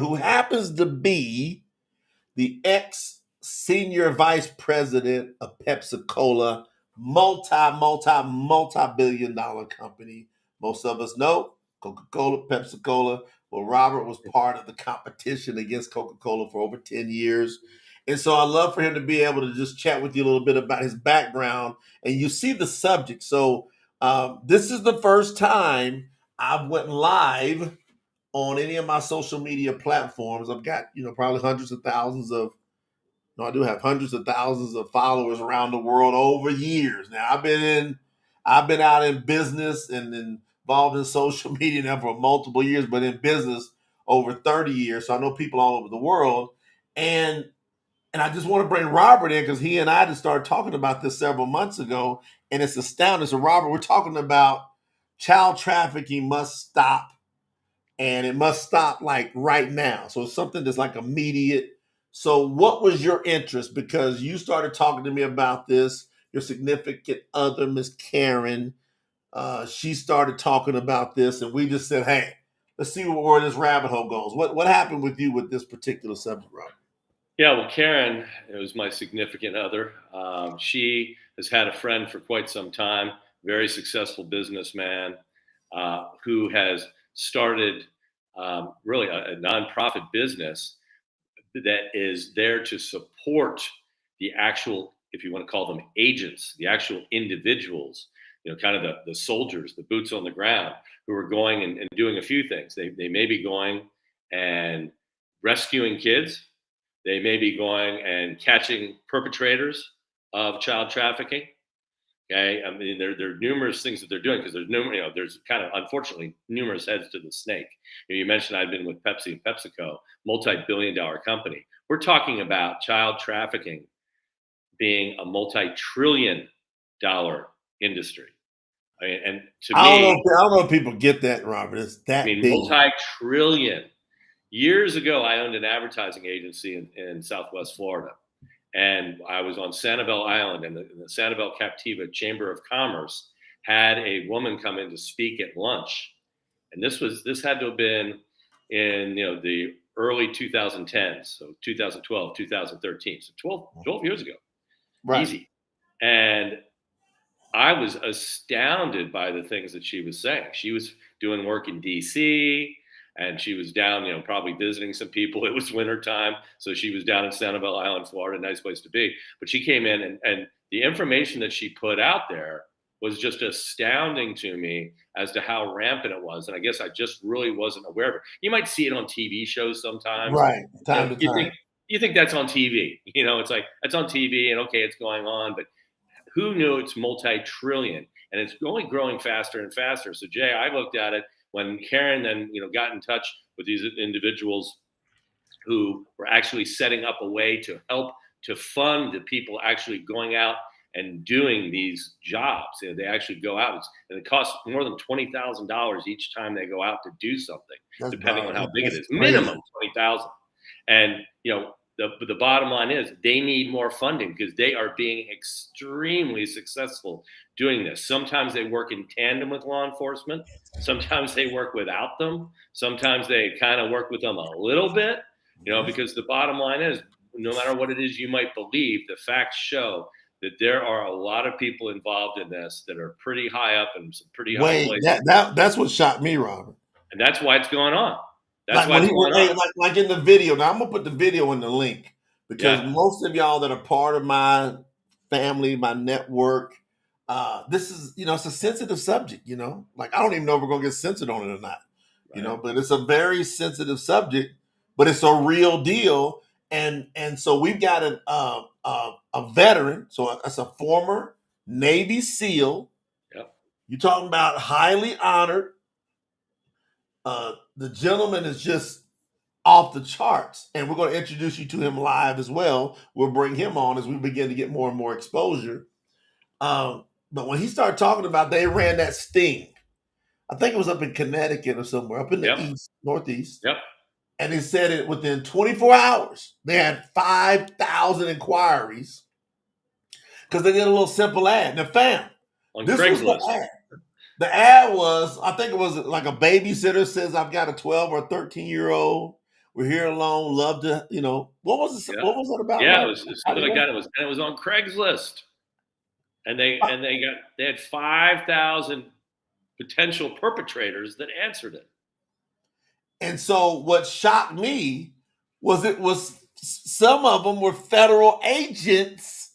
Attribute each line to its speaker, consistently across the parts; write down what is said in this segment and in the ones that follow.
Speaker 1: who happens to be the ex-senior vice president of Pepsi-Cola, multi-billion dollar company. Most of us know Coca-Cola, Pepsi-Cola. Well, Robert was part of the competition against Coca-Cola for over 10 years. And so I'd love for him to be able to just chat with you a little bit about his background. And you see the subject. So this is the first time I've went live on any of my social media platforms. I've got, probably hundreds of thousands of, no, I do have hundreds of thousands of followers around the world over years. Now I've been out in business and involved in social media now for multiple years, but in business over 30 years. So I know people all over the world. And I just want to bring Robert in because he and I just started talking about this several months ago, and it's astounding. So Robert, we're talking about child trafficking must stop, and it must stop like right now. So it's something that's like immediate. So what was your interest? Because you started talking to me about this, your significant other, Miss Karen, she started talking about this, and we just said, hey, let's see where this rabbit hole goes. What happened with you with this particular subject, Robert?
Speaker 2: Yeah, well, Karen, it was my significant other. She has had a friend for quite some time, very successful businessman who has started really a nonprofit business that is there to support the actual, if you want to call them agents, the actual individuals, kind of the soldiers, the boots on the ground, who are going and doing a few things. They may be going and rescuing kids. They may be going and catching perpetrators of child trafficking. Okay, I mean there are numerous things that they're doing because there's kind of unfortunately numerous heads to the snake. You mentioned I've been with Pepsi and PepsiCo, multi-billion-dollar company. We're talking about child trafficking being a multi-trillion-dollar industry. I mean, and to
Speaker 1: I
Speaker 2: me,
Speaker 1: don't know if people get that, Robert. It's that big.
Speaker 2: Multi-trillion. Years ago, I owned an advertising agency in Southwest Florida. And I was on Sanibel Island, and the Sanibel Captiva Chamber of Commerce had a woman come in to speak at lunch. And this had to have been in the early 2010s, so 2012, 2013, so 12 years ago.
Speaker 1: Right.
Speaker 2: Easy. And I was astounded by the things that she was saying. She was doing work in DC, and she was down, probably visiting some people. It was wintertime, so she was down in Sanibel Island, Florida, nice place to be. But she came in, and the information that she put out there was just astounding to me as to how rampant it was. And I guess I just really wasn't aware of it. You might see it on TV shows sometimes.
Speaker 1: Right, time to time.
Speaker 2: You think that's on TV. It's like, it's on TV, and okay, it's going on. But who knew it's multi-trillion? And it's only growing faster and faster. So, Jay, I looked at it when Karen then, got in touch with these individuals who were actually setting up a way to help to fund the people actually going out and doing these jobs. They actually go out, and it costs more than $20,000 each time they go out to do something, depending on how big it is. Minimum $20,000. And the bottom line is they need more funding because they are being extremely successful doing this. Sometimes they work in tandem with law enforcement. Sometimes they work without them. Sometimes they kind of work with them a little bit, because the bottom line is no matter what it is you might believe, the facts show that there are a lot of people involved in this that are pretty high up in some pretty high places.
Speaker 1: That's what shocked me, Robert.
Speaker 2: And that's why it's going on.
Speaker 1: That's why it's going on. Like in the video. Now I'm gonna put the video in the link because most of y'all that are part of my family, my network, this is it's a sensitive subject. Like I don't even know if we're gonna get censored on it or not.
Speaker 2: Right.
Speaker 1: But it's a very sensitive subject, but it's a real deal. And so we've got a veteran, so it's a former Navy SEAL.
Speaker 2: Yep.
Speaker 1: You're talking about highly honored. The gentleman is just off the charts, and we're going to introduce you to him live as well. We'll bring him on as we begin to get more and more exposure. But when he started talking about they ran that sting, I think it was up in Connecticut or somewhere, up in the Northeast.
Speaker 2: Yep.
Speaker 1: And he said it within 24 hours, they had 5,000 inquiries because they did a little simple ad. Now, fam,
Speaker 2: on
Speaker 1: this
Speaker 2: Craigslist.
Speaker 1: was the ad. The ad was, I think it was like a babysitter says, I've got a 12 or 13-year-old. We're here alone. Love to, what was it?
Speaker 2: Yeah.
Speaker 1: What was it about,
Speaker 2: Yeah, it
Speaker 1: Robert?
Speaker 2: was
Speaker 1: How
Speaker 2: something
Speaker 1: did it
Speaker 2: like
Speaker 1: go?
Speaker 2: that. It was on Craigslist, and they had 5,000 potential perpetrators that answered it.
Speaker 1: And so what shocked me was it was some of them were federal agents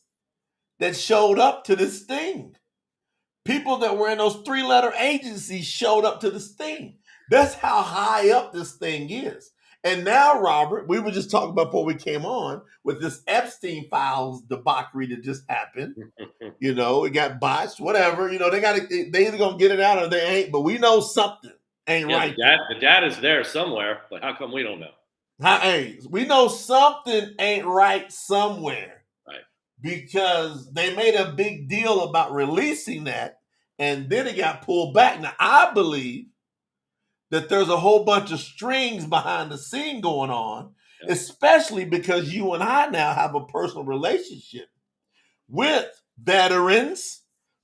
Speaker 1: that showed up to this thing. People that were in those three-letter agencies showed up to this thing. That's how high up this thing is. And now, Robert, we were just talking about before we came on with this Epstein files debauchery that just happened. It got botched, whatever. They either gonna get it out or they ain't. But we know something ain't
Speaker 2: Yeah,
Speaker 1: right there.
Speaker 2: the data's there somewhere, but how come we don't know?
Speaker 1: Hey, we know something ain't right somewhere
Speaker 2: Right.
Speaker 1: because they made a big deal about releasing that, and then it got pulled back. Now, I believe that there's a whole bunch of strings behind the scene going on,
Speaker 2: Yeah.
Speaker 1: especially because you and I now have a personal relationship with veterans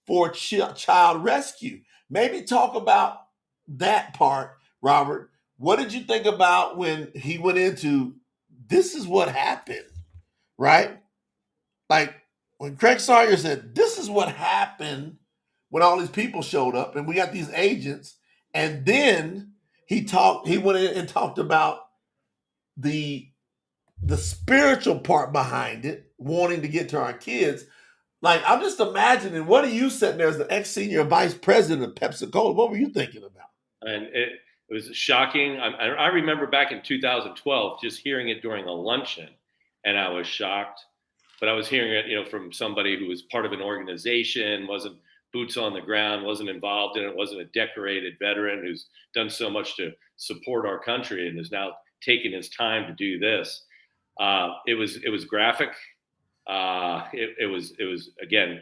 Speaker 1: for child rescue. Maybe talk about that part, Robert. What did you think about when he went into this is what happened, right? Like when Craig Sawyer said, this is what happened when all these people showed up and we got these agents. And then he went in and talked about the spiritual part behind it, wanting to get to our kids. Like, I'm just imagining, what are you sitting there as the ex-senior vice president of Pepsi Cola? What were you thinking about?
Speaker 2: And it was shocking. I remember back in 2012 just hearing it during a luncheon, and I was shocked. But I was hearing it, from somebody who was part of an organization, wasn't boots on the ground, wasn't involved in it, wasn't a decorated veteran who's done so much to support our country and is now taking his time to do this. It was graphic. It was again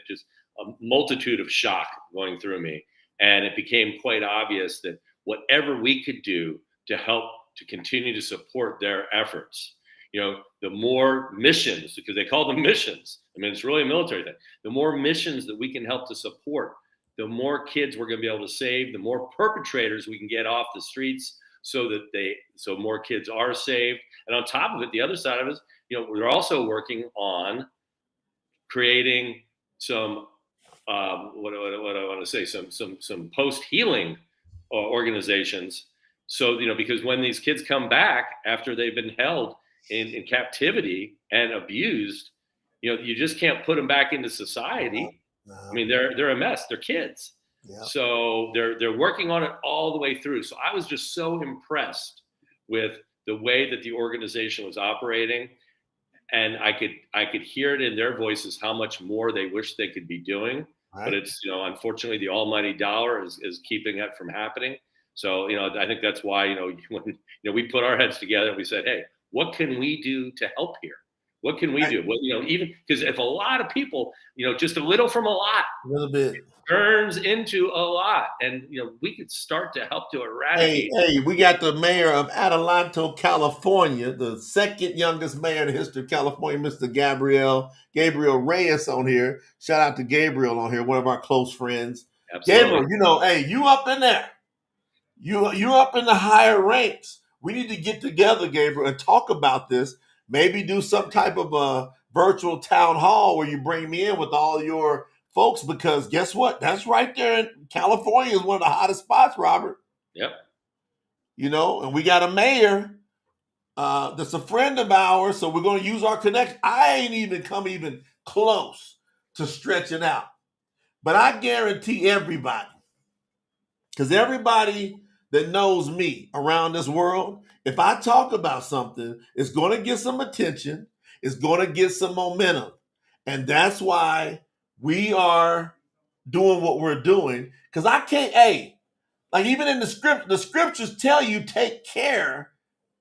Speaker 2: just a multitude of shock going through me, and it became quite obvious that whatever we could do to help to continue to support their efforts, the more missions, because they call them missions. I mean, it's really a military thing. The more missions that we can help to support, the more kids we're going to be able to save, the more perpetrators we can get off the streets, so more kids are saved. And on top of it, the other side of it is, we're also working on creating some what I want to say, some post healing organizations. So because when these kids come back after they've been held in captivity and abused, you just can't put them back into society.
Speaker 1: No,
Speaker 2: I mean, they're a mess. They're kids.
Speaker 1: yeah,
Speaker 2: So they're working on it all the way through. So I was just so impressed with the way that the organization was operating, and I could hear it in their voices how much more they wish they could be doing. But
Speaker 1: right.
Speaker 2: it's unfortunately the almighty dollar is keeping that from happening. So I think that's why when we put our heads together and we said, hey, what can we do to help here? What can we do? Well, even because if a lot of people, just a little from a lot,
Speaker 1: A little bit.
Speaker 2: turns into a lot, and we could start to help to
Speaker 1: Hey,
Speaker 2: eradicate.
Speaker 1: hey, we got the mayor of Adelanto, California, the second youngest mayor in the history of California, Mr. Gabriel Reyes on here. Shout out to Gabriel on here, one of our close friends.
Speaker 2: Absolutely.
Speaker 1: Gabriel, hey, you up in there. You up in the higher ranks. We need to get together, Gabriel, and talk about this. Maybe do some type of a virtual town hall where you bring me in with all your folks, because guess what? That's right there in California is one of the hottest spots, Robert.
Speaker 2: Yep.
Speaker 1: And we got a mayor that's a friend of ours, so we're going to use our connection. I ain't even come even close to stretching out, but I guarantee everybody, because everybody that knows me around this world, if I talk about something, it's going to get some attention, it's going to get some momentum, and that's why we are doing what we're doing. Because I can't, like even in the scriptures tell you take care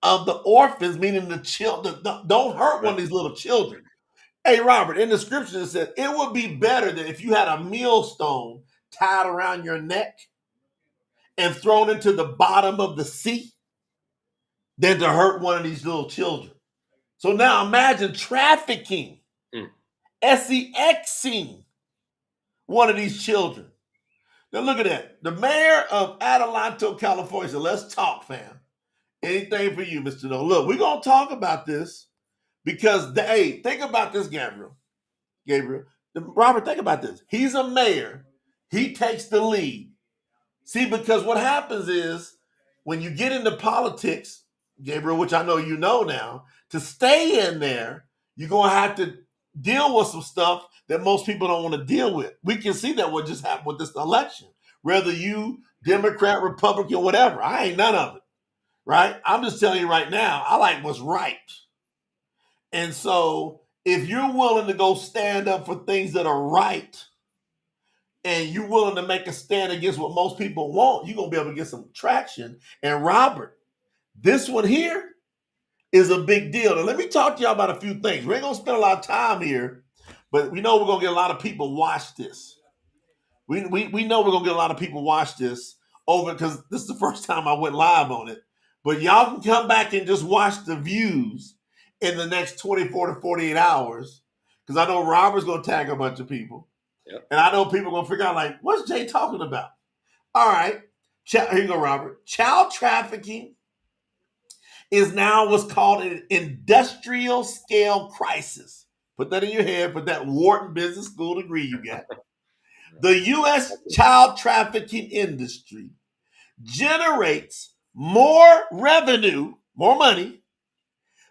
Speaker 1: of the orphans, meaning the children. Don't hurt one of these little children. Hey, Robert, in the scriptures it said it would be better that if you had a millstone tied around your neck and thrown into the bottom of the sea than to hurt one of these little children. So now imagine trafficking,
Speaker 2: Mm.
Speaker 1: SEXing one of these children. Now look at that. The mayor of Adelanto, California said, let's talk, fam. Anything for you, Mr. No. Look, we're gonna talk about this because hey, think about this, Gabriel. Gabriel. Robert, think about this. He's a mayor. He takes the lead. See, because what happens is when you get into politics, Gabriel, which I know you know now, to stay in there, you're gonna have to deal with some stuff that most people don't want to deal with. We can see that what just happened with this election. Whether you Democrat, Republican, whatever, I ain't none of it. Right? I'm just telling you right now, I like what's right. And so if you're willing to go stand up for things that are right, and you're willing to make a stand against what most people want, you're gonna be able to get some traction. And Robert, this one here is a big deal. And let me talk to y'all about a few things. We ain't gonna spend a lot of time here, but we know we're gonna get a lot of people watch this. We know we're gonna get a lot of people watch this over because this is the first time I went live on it. But y'all can come back and just watch the views in the next 24 to 48 hours. Because I know Robert's gonna tag a bunch of people.
Speaker 2: Yep.
Speaker 1: And I know people are gonna figure out, like, what's Jay talking about? All right. Here you go, Robert. Child trafficking is now what's called an industrial scale crisis. Put that in your head, put that Wharton Business School degree you got. The U.S. child trafficking industry generates more revenue, more money,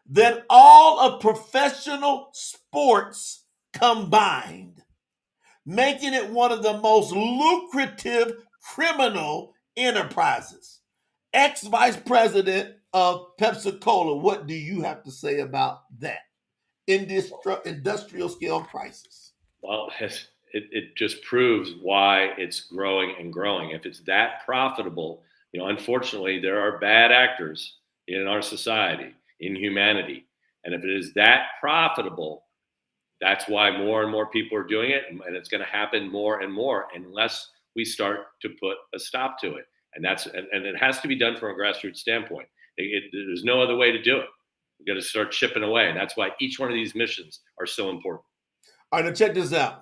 Speaker 1: than all of professional sports combined, making it one of the most lucrative criminal enterprises. Ex-vice president of Pepsi Cola, what do you have to say about that industrial scale crisis?
Speaker 2: Well, it just proves why it's growing and growing. If it's that profitable, unfortunately, there are bad actors in our society, in humanity. And if it is that profitable, that's why more and more people are doing it. And it's going to happen more and more unless we start to put a stop to it. And it has to be done from a grassroots standpoint. There's no other way to do it. We've got to start chipping away. And that's why each one of these missions are so important.
Speaker 1: All right, now check this out.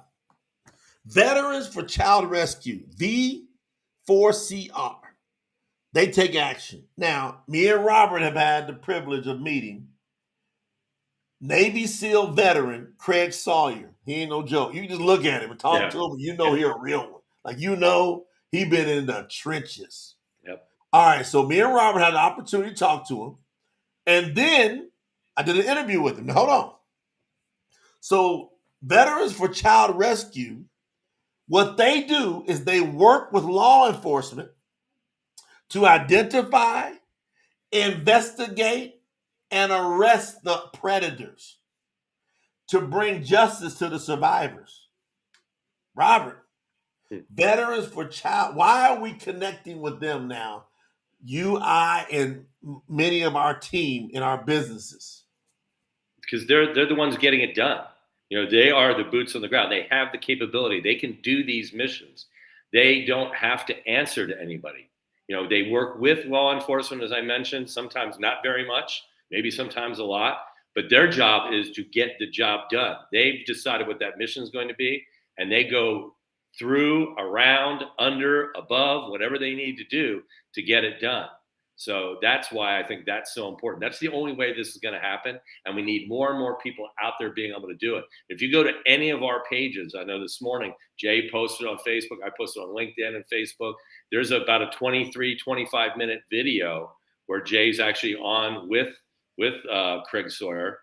Speaker 1: Veterans for Child Rescue, V4CR, they take action. Now, me and Robert have had the privilege of meeting Navy SEAL veteran Craig Sawyer. He ain't no joke. You can just look at him and talk to him, and you know he's a real one. Like, he been in the trenches.
Speaker 2: Yep.
Speaker 1: All right, so me and Robert had the opportunity to talk to him. And then I did an interview with him. Now, hold on. So, Veterans for Child Rescue, what they do is they work with law enforcement to identify, investigate, and arrest the predators to bring justice to the survivors. Robert, Veterans for Child, why are we connecting with them now? You, I, and many of our team in our businesses.
Speaker 2: Because they're the ones getting it done. They are the boots on the ground. They have the capability. They can do these missions. They don't have to answer to anybody. They work with law enforcement, as I mentioned, sometimes not very much, maybe sometimes a lot, but their job is to get the job done. They've decided what that mission is going to be, and they go through, around, under, above, whatever they need to do to get it done. So that's why I think that's so important. That's the only way this is going to happen. And we need more and more people out there being able to do it. If you go to any of our pages, I know this morning, Jay posted on Facebook, I posted on LinkedIn and Facebook. There's about a 23, 25-minute video where Jay's actually on with Craig Sawyer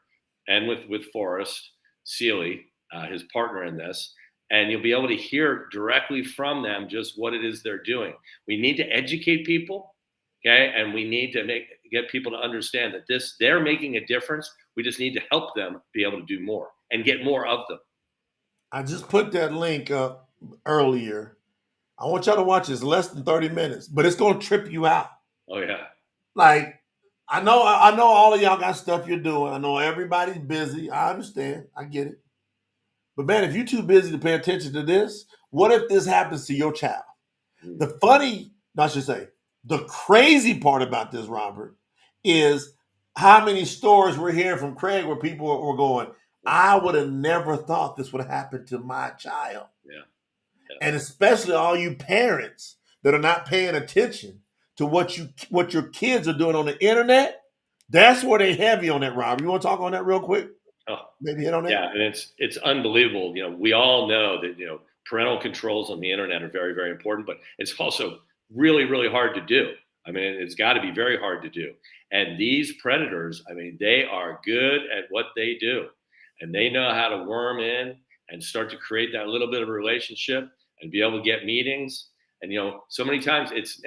Speaker 2: and with Forrest Seeley, his partner in this. And you'll be able to hear directly from them just what it is they're doing. We need to educate people. Okay, and we need to get people to understand that they're making a difference. We just need to help them be able to do more and get more of them.
Speaker 1: I just put that link up earlier. I want y'all to watch this. Less than 30 minutes, but it's going to trip you out.
Speaker 2: Oh yeah.
Speaker 1: Like, I know all of y'all got stuff you're doing. I know everybody's busy. I understand. I get it. But man, if you're too busy to pay attention to this, what if this happens to your child? The crazy part about this, Robert, is how many stories we're hearing from Craig where people were going, I would have never thought this would happen to my child.
Speaker 2: Yeah.
Speaker 1: And especially all you parents that are not paying attention to what your kids are doing on the internet, that's where they heavy on that, Rob. You want to talk on that real quick?
Speaker 2: Oh,
Speaker 1: Maybe hit on that?
Speaker 2: yeah, and it's unbelievable. We all know that parental controls on the internet are very, very important, but it's also really, really hard to do. I mean, it's got to be very hard to do. And these predators, I mean, they are good at what they do, and they know how to worm in and start to create that little bit of a relationship and be able to get meetings. And so many times it's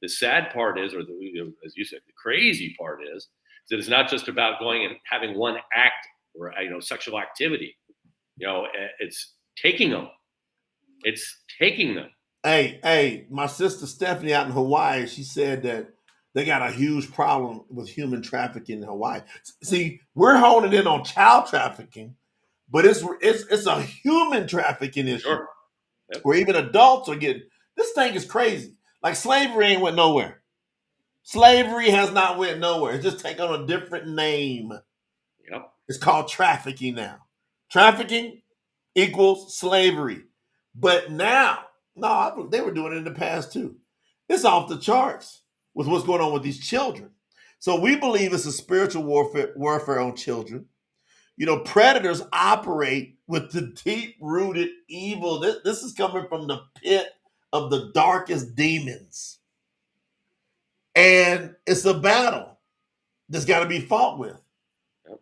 Speaker 2: the sad part is, or as you said, the crazy part is that it's not just about going and having one act or sexual activity. It's taking them. It's taking them.
Speaker 1: Hey, my sister Stephanie out in Hawaii, she said that they got a huge problem with human trafficking in Hawaii. See, we're honing in on child trafficking, but it's a human trafficking issue
Speaker 2: Sure. Yep.
Speaker 1: where even adults are getting. This thing is crazy. Like slavery ain't went nowhere. Slavery has not went nowhere. It's just taken on a different name.
Speaker 2: Yep.
Speaker 1: It's called trafficking now. Trafficking equals slavery. But now, no, they were doing it in the past too. It's off the charts with what's going on with these children. So we believe it's a spiritual warfare on children. Predators operate with the deep-rooted evil. This is coming from the pit of the darkest demons. And it's a battle that's got to be fought with.
Speaker 2: Yep.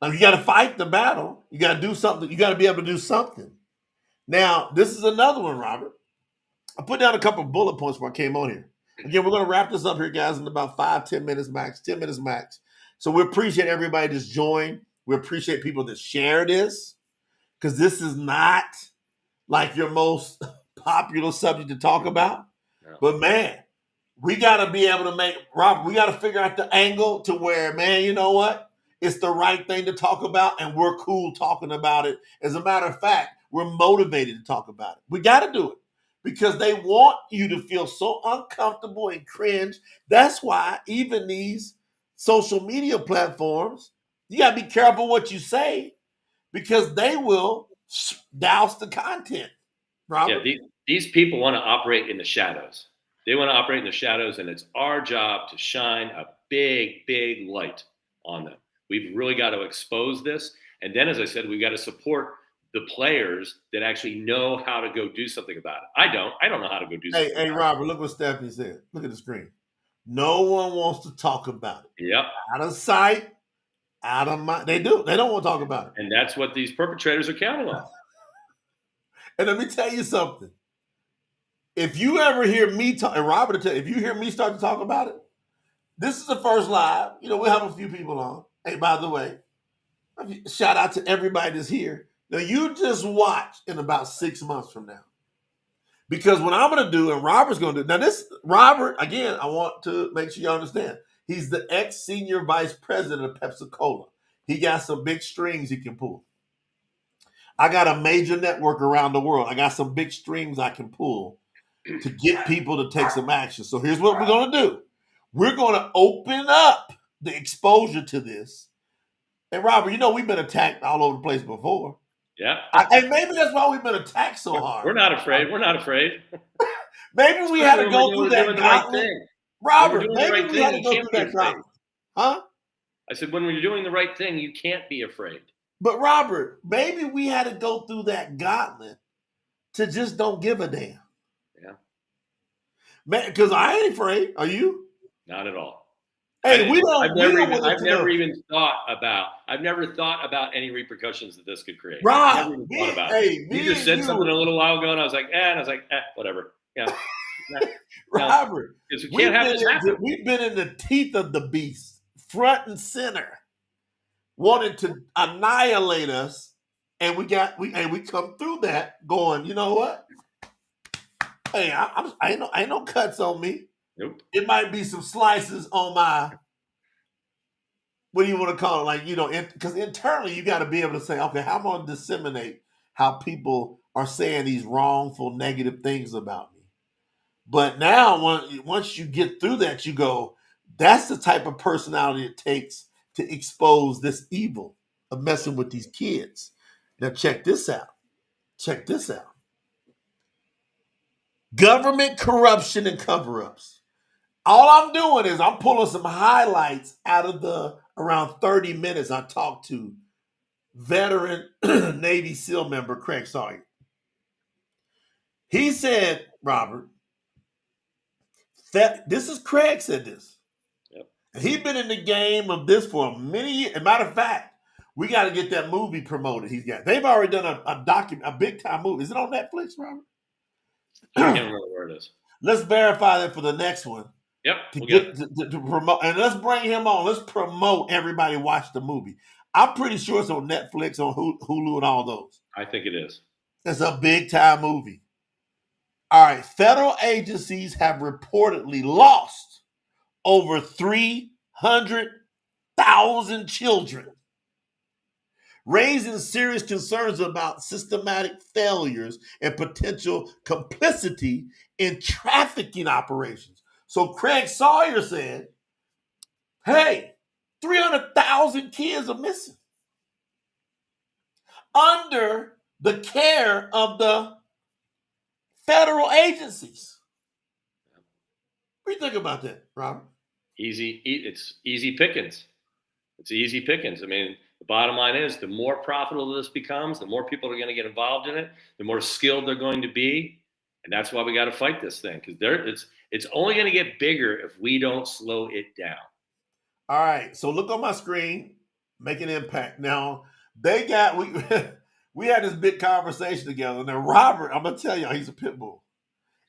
Speaker 1: Now, you got to fight the battle. You got to do something. You got to be able to do something. Now, this is another one, Robert. I put down a couple of bullet points before I came on here. Again, we're going to wrap this up here, guys, in about 5-10 minutes max, 10 minutes max. So we appreciate everybody that's joined. We appreciate people that share this, because this is not like your most popular subject to talk about.
Speaker 2: No.
Speaker 1: But man, we got to be able to we got to figure out the angle to where, man, you know what? It's the right thing to talk about, and we're cool talking about it. As a matter of fact, we're motivated to talk about it. We got to do it because they want you to feel so uncomfortable and cringe. That's why even these social media platforms, you got to be careful what you say, because they will douse the content. Robert?
Speaker 2: Yeah, these people want to operate in the shadows. They want to operate in the shadows, and it's our job to shine a big, big light on them. We've really got to expose this. And then, as I said, we've got to support the players that actually know how to go do something about it. I don't know how to go do something.
Speaker 1: Hey, Robert, look what Stephanie said. Look at the screen. No one wants to talk about it.
Speaker 2: Yep.
Speaker 1: Out of sight, out of mind. They do. They don't want to talk about it.
Speaker 2: And that's what these perpetrators are counting on.
Speaker 1: And let me tell you something. If you ever hear me talk, and Robert will tell you, if you hear me start to talk about it, this is the first live. We'll have a few people on. Hey, by the way, shout out to everybody that's here. Now, you just watch in about 6 months from now. Because what I'm going to do, and Robert's going to do, now this, Robert, again, I want to make sure you understand, he's the ex-senior vice president of Pepsi-Cola. He got some big strings he can pull. I got a major network around the world. I got some big strings I can pull to get people to take some action. So here's what we're going to do. We're going to open up the exposure to this. And Robert, we've been attacked all over the place before.
Speaker 2: Yeah.
Speaker 1: And maybe that's why we've been attacked so hard.
Speaker 2: We're not afraid. We're not afraid.
Speaker 1: Maybe we had to go through that gauntlet. Robert, maybe we had to go through that gauntlet. Huh?
Speaker 2: I said, when you're doing the right thing, you can't be afraid.
Speaker 1: But Robert, maybe we had to go through that gauntlet to just don't give a damn.
Speaker 2: Yeah.
Speaker 1: Man, because I ain't afraid. Are you?
Speaker 2: Not at all.
Speaker 1: Hey,
Speaker 2: I've never even thought about any repercussions that this could create.
Speaker 1: Rob,
Speaker 2: you just said something a little while ago, and I was like, whatever. Yeah.
Speaker 1: Robert, we've been in the teeth of the beast, front and center, wanted to annihilate us, and we come through that going, you know what? Hey, I ain't no cuts on me.
Speaker 2: Nope.
Speaker 1: It might be some slices on my, what do you want to call it? Because internally you got to be able to say, okay, how am I going to disseminate how people are saying these wrongful, negative things about me? But now, once you get through that, you go, that's the type of personality it takes to expose this evil of messing with these kids. Now, check this out. Government corruption and cover-ups. All I'm doing is I'm pulling some highlights out of the around 30 minutes I talked to veteran Navy SEAL member Craig Sawyer. He said, Robert, that this is Craig said this.
Speaker 2: Yep.
Speaker 1: He's been in the game of this for many years. As a matter of fact, we got to get that movie promoted. He's got. They've already done a big time movie. Is it on Netflix,
Speaker 2: I can't
Speaker 1: Robert?
Speaker 2: remember where it is.
Speaker 1: Let's verify that for the next one
Speaker 2: Yep,
Speaker 1: to
Speaker 2: we'll get
Speaker 1: get
Speaker 2: it.
Speaker 1: to promote, and let's bring him on. Let's promote everybody watch the movie. I'm pretty sure it's on Netflix, on Hulu, and all those.
Speaker 2: I think it is.
Speaker 1: It's a big time movie. All right, federal agencies have reportedly lost over 300,000 children, raising serious concerns about systematic failures and potential complicity in trafficking operations. So Craig Sawyer said, hey, 300,000 kids are missing under the care of the federal agencies. What do you think about that, Robert?
Speaker 2: It's easy pickings. It's easy pickings. I mean, the bottom line is the more profitable this becomes, the more people are going to get involved in it, the more skilled they're going to be, and that's why we got to fight this thing because it's only going to get bigger if we don't slow it down.
Speaker 1: All right, so look on my screen, make an impact. Now they got we we had this big conversation together. Now Robert, I'm gonna tell y'all, he's a pit bull,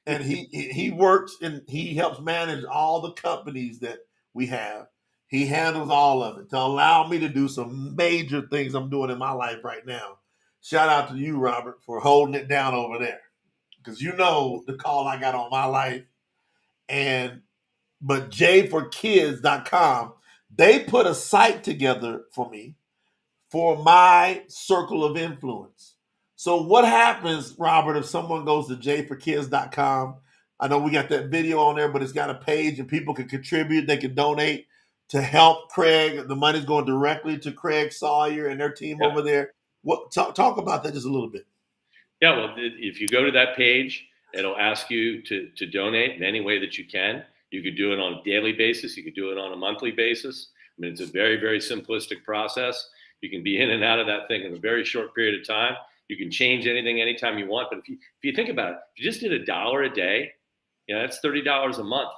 Speaker 1: and he works and he helps manage all the companies that we have. He handles all of it to allow me to do some major things I'm doing in my life right now. Shout out to you, Robert, for holding it down over there, because you know the call I got on my life. And but jforkids.com, they put a site together for me for my circle of influence. So what happens, Robert, if someone goes to jforkids.com? I know we got that video on there, but it's got a page and people can contribute. They can donate to help Craig. The money's going directly to Craig Sawyer and their team
Speaker 2: Yeah.
Speaker 1: over there. What talk about that just a little bit.
Speaker 2: Yeah, well, if you go to that page, it'll ask you to donate in any way that you can. You could do it on a daily basis. You could do it on a monthly basis. I mean, it's a very, very simplistic process. You can be in and out of that thing in a very short period of time. You can change anything anytime you want. But if you think about it, if you just did $1 a day, that's $30 a month.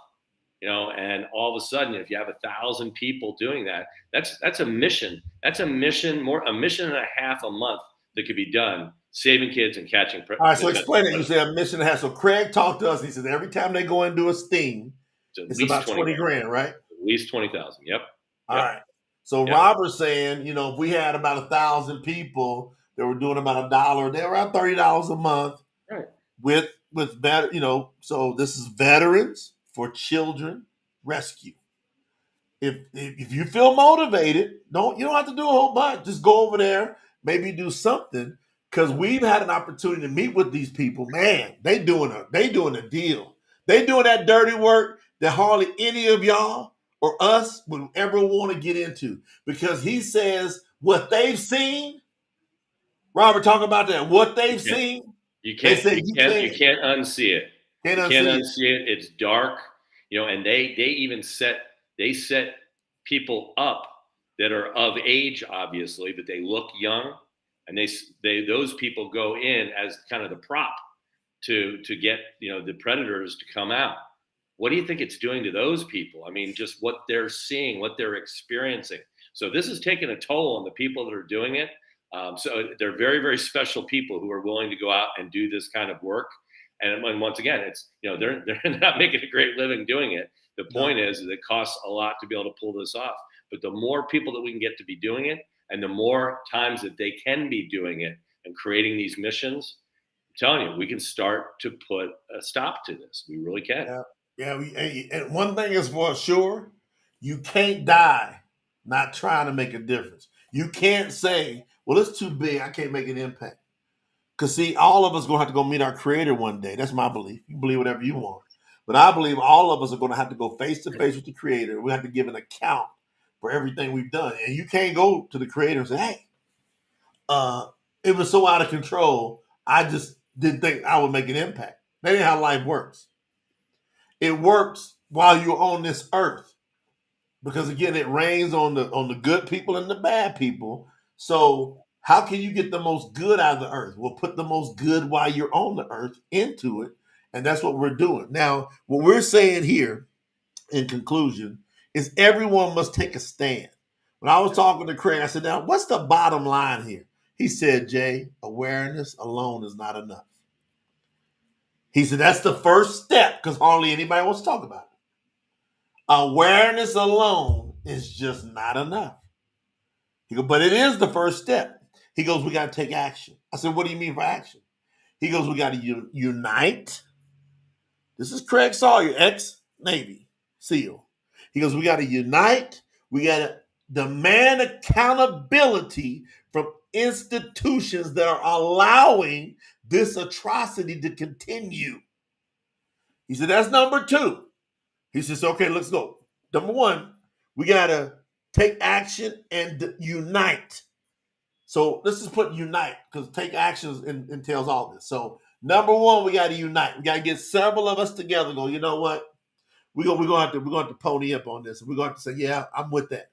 Speaker 2: And all of a sudden, if you have 1,000 people doing that, that's a mission. That's a mission and a half a month that could be done saving kids and catching.
Speaker 1: All right, so explain it. You say a mission and a half. So Craig talked to us. He says every time they go and do a sting, it's about 20 grand, right?
Speaker 2: At least 20,000. Yep.
Speaker 1: All right. So
Speaker 2: Yep.
Speaker 1: Robert's saying, if we had about 1,000 people that were doing about $1, they're around $30 a month.
Speaker 2: Right.
Speaker 1: With better, so this is Veterans for Children Rescue. If you feel motivated, you don't have to do a whole bunch. Just go over there, maybe do something. Because we've had an opportunity to meet with these people. Man, they doing a deal. They doing that dirty work that hardly any of y'all or us would ever want to get into. Because he says what they've seen. Robert, talk about that. What they've seen.
Speaker 2: You can't unsee it.
Speaker 1: You can't
Speaker 2: unsee it. It's dark, and they even set people up that are of age, obviously, but they look young, and those people go in as kind of the prop to get the predators to come out. What do you think it's doing to those people? I mean, just what they're seeing, what they're experiencing. So this is taking a toll on the people that are doing it. So they're very, very special people who are willing to go out and do this kind of work. And once again, it's they're not making a great living doing it. The point is that it costs a lot to be able to pull this off. But the more people that we can get to be doing it, and the more times that they can be doing it and creating these missions, I'm telling you, we can start to put a stop to this. We really can.
Speaker 1: Yeah. And one thing is for sure, you can't die not trying to make a difference. You can't say, well, it's too big, I can't make an impact. Because, see, all of us are going to have to go meet our creator one day. That's my belief. You believe whatever you want. But I believe all of us are going to have to go face to face with the creator. We have to give an account for everything we've done. And you can't go to the creator and say, hey, it was so out of control, I just didn't think I would make an impact. That ain't how life works. It works while you're on this earth. Because again, it rains on the good people and the bad people. So how can you get the most good out of the earth? Well, put the most good while you're on the earth into it, and that's what we're doing. Now, what we're saying here in conclusion is everyone must take a stand. When I was talking to Craig, I said, "Now, what's the bottom line here?" He said, "Jay, awareness alone is not enough." He said, "That's the first step because hardly anybody wants to talk about it. Awareness alone is just not enough." He goes, "But it is the first step." He goes, "We got to take action." I said, "What do you mean for action?" He goes, "We got to unite." This is Craig Sawyer, ex Navy SEAL. He goes, "We got to unite. We got to demand accountability from institutions that are allowing this atrocity to continue." He said, "That's number two." He says, "Okay, let's go. Number one, we got to take action and unite." So let's just put unite because take actions entails all this. So number one, we got to unite. We got to get several of us together. And go, you know what? We're going to pony up on this. We're going to say, yeah, I'm with that.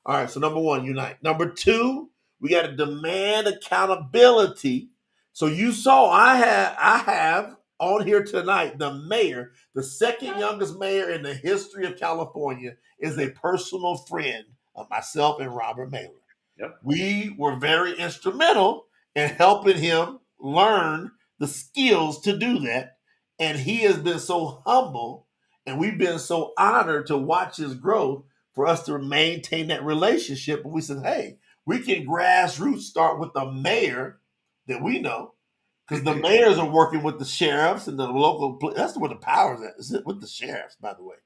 Speaker 1: All right. So number one, unite. Number two, we got to demand accountability. So you saw I have on here tonight the mayor, the second youngest mayor in the history of California, is a personal friend of myself and Robert Mailer.
Speaker 2: Yep.
Speaker 1: We were very instrumental in helping him learn the skills to do that. And he has been so humble and we've been so honored to watch his growth for us to maintain that relationship. And we said, hey, we can grassroots start with the mayor that we know because the mayors are working with the sheriffs and the local. That's where the power is at. Is it with the sheriffs, by the way?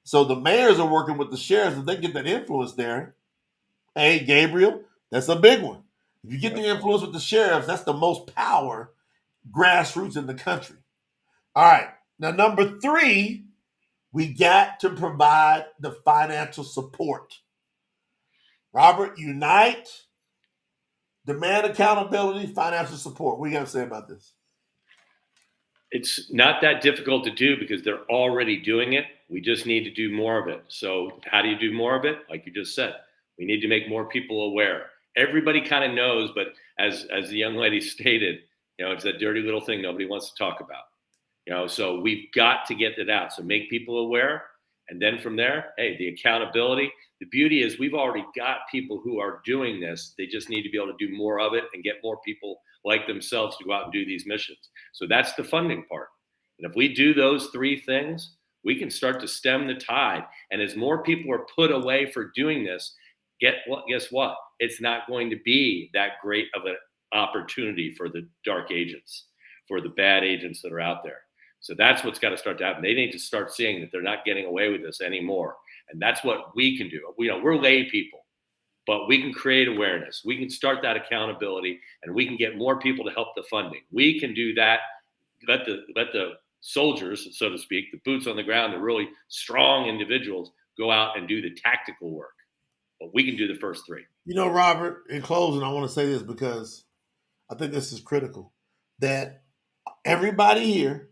Speaker 1: So the mayors are working with the sheriffs, and they get that influence there. Hey, Gabriel, that's a big one. If you get the
Speaker 2: Yep.
Speaker 1: influence with the sheriffs, that's the most power grassroots in the country. All right. Now, number three, we got to provide the financial support. Robert, unite, demand accountability, financial support. What do you got to say about this?
Speaker 2: It's not that difficult to do because they're already doing it. We just need to do more of it. So, how do you do more of it? Like you just said, we need to make more people aware. Everybody kind of knows, but as the young lady stated, it's that dirty little thing nobody wants to talk about. So we've got to get it out. So make people aware, and then from there, hey, the accountability. The beauty is we've already got people who are doing this. They just need to be able to do more of it and get more people like themselves to go out and do these missions. So that's the funding part. And if we do those three things, we can start to stem the tide. And as more people are put away for doing this, guess what? It's not going to be that great of an opportunity for the dark agents, for the bad agents that are out there. So that's what's got to start to happen. They need to start seeing that they're not getting away with this anymore. And that's what we can do. We're lay people, but we can create awareness. We can start that accountability, and we can get more people to help the funding. We can do that. Let the soldiers, so to speak, the boots on the ground, the really strong individuals, go out and do the tactical work. But we can do the first three.
Speaker 1: You know, Robert, in closing, I want to say this because I think this is critical that everybody here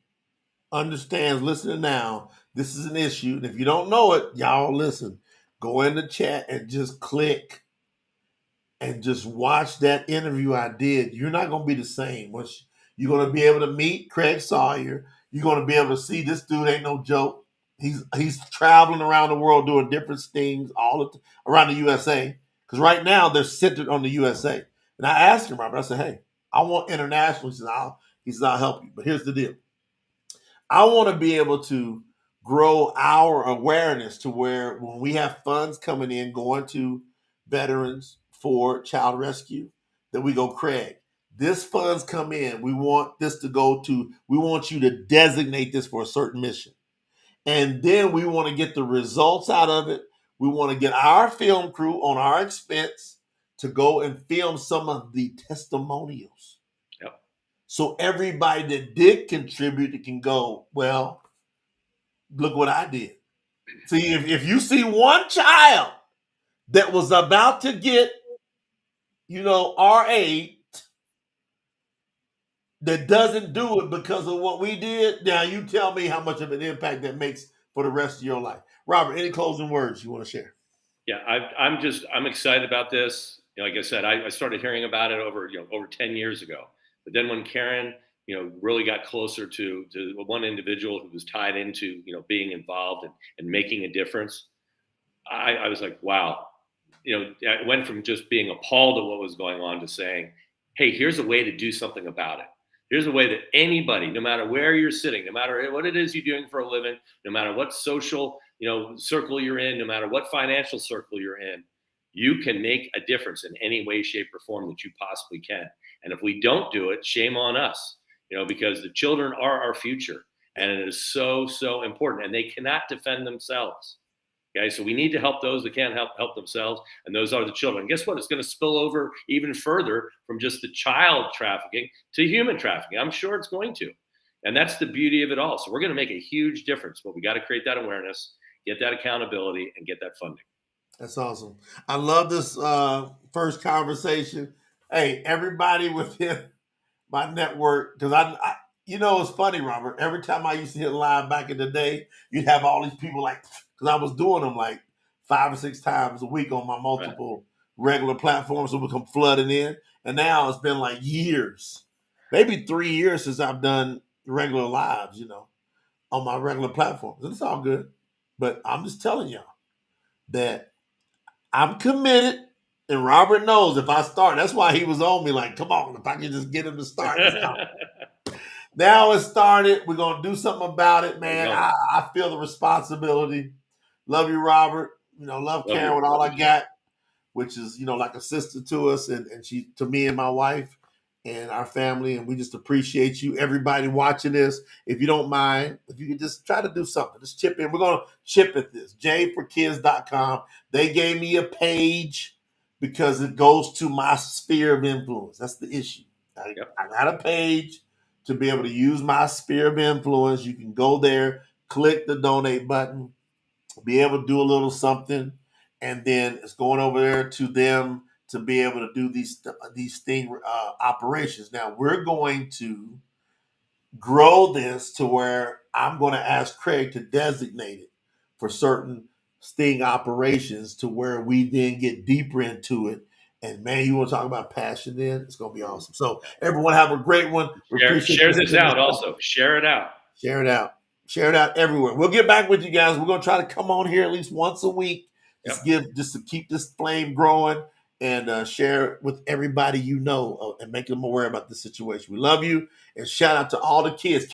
Speaker 1: understands, listening now, this is an issue. And if you don't know it, y'all listen. Go in the chat and just click and just watch that interview I did. You're not going to be the same. You're going to be able to meet Craig Sawyer. You're going to be able to see this dude ain't no joke. He's traveling around the world doing different things around the USA. Because right now they're centered on the USA. And I asked him, Robert, I said, hey, I want international. He said, I'll help you. But here's the deal. I want to be able to grow our awareness to where when we have funds coming in going to veterans for child rescue, that we go, Craig, this funds come in. We want this to go to, we want you to designate this for a certain mission. And then we want to get the results out of it. We want to get our film crew on our expense to go and film some of the testimonials.
Speaker 2: Yep.
Speaker 1: So everybody that did contribute can go, well, look what I did. See, if you see one child that was about to get, our aid that doesn't do it because of what we did, now you tell me how much of an impact that makes for the rest of your life. Robert, any closing words you want to share?
Speaker 2: Yeah, I'm excited about this. Like I said, I started hearing about it over 10 years ago. But then when Karen, really got closer to one individual who was tied into, being involved and making a difference, I was like, wow. I went from just being appalled at what was going on to saying, hey, here's a way to do something about it. Here's a way that anybody, no matter where you're sitting, no matter what it is you're doing for a living, no matter what social, circle you're in, no matter what financial circle you're in, you can make a difference in any way, shape, or form that you possibly can. And if we don't do it, shame on us, because the children are our future. And it is so, so important. And they cannot defend themselves. Okay, so we need to help those that can't help themselves, and those are the children. And guess what? It's going to spill over even further from just the child trafficking to human trafficking. I'm sure it's going to. And that's the beauty of it all. So we're going to make a huge difference, but we got to create that awareness, get that accountability, and get that funding.
Speaker 1: That's awesome. I love this first conversation. Hey, everybody within my network, because it's funny, Robert. Every time I used to hit live back in the day, you'd have all these people because I was doing them like 5 or 6 times a week on my multiple regular platforms, so we come flooding in. And now it's been like years, maybe 3 years since I've done regular lives, on my regular platforms. And it's all good. But I'm just telling y'all that I'm committed, and Robert knows if I start, that's why he was on me like, come on, if I can just get him to start. Now it started. We're going to do something about it, man. I feel the responsibility. Love you, Robert. Love Karen with all I got, which is, like a sister to us and she to me and my wife and our family. And we just appreciate you, everybody watching this. If you don't mind, if you could just try to do something, just chip in. We're going to chip at this. jforkids.com. They gave me a page because it goes to my sphere of influence. That's the issue. I got a page to be able to use my sphere of influence. You can go there, click the donate button, be able to do a little something, and then it's going over there to them to be able to do these sting operations. Now we're going to grow this to where I'm going to ask Craig to designate it for certain sting operations to where we then get deeper into it. And man, you want to talk about passion then? It's going to be awesome. So everyone have a great one.
Speaker 2: Share this out also. Share it out.
Speaker 1: Share it out. Share it out everywhere. We'll get back with you guys. We're going to try to come on here at least once a week. Just to keep this flame growing and share it with everybody and make them aware about the situation. We love you, and shout out to all the kids.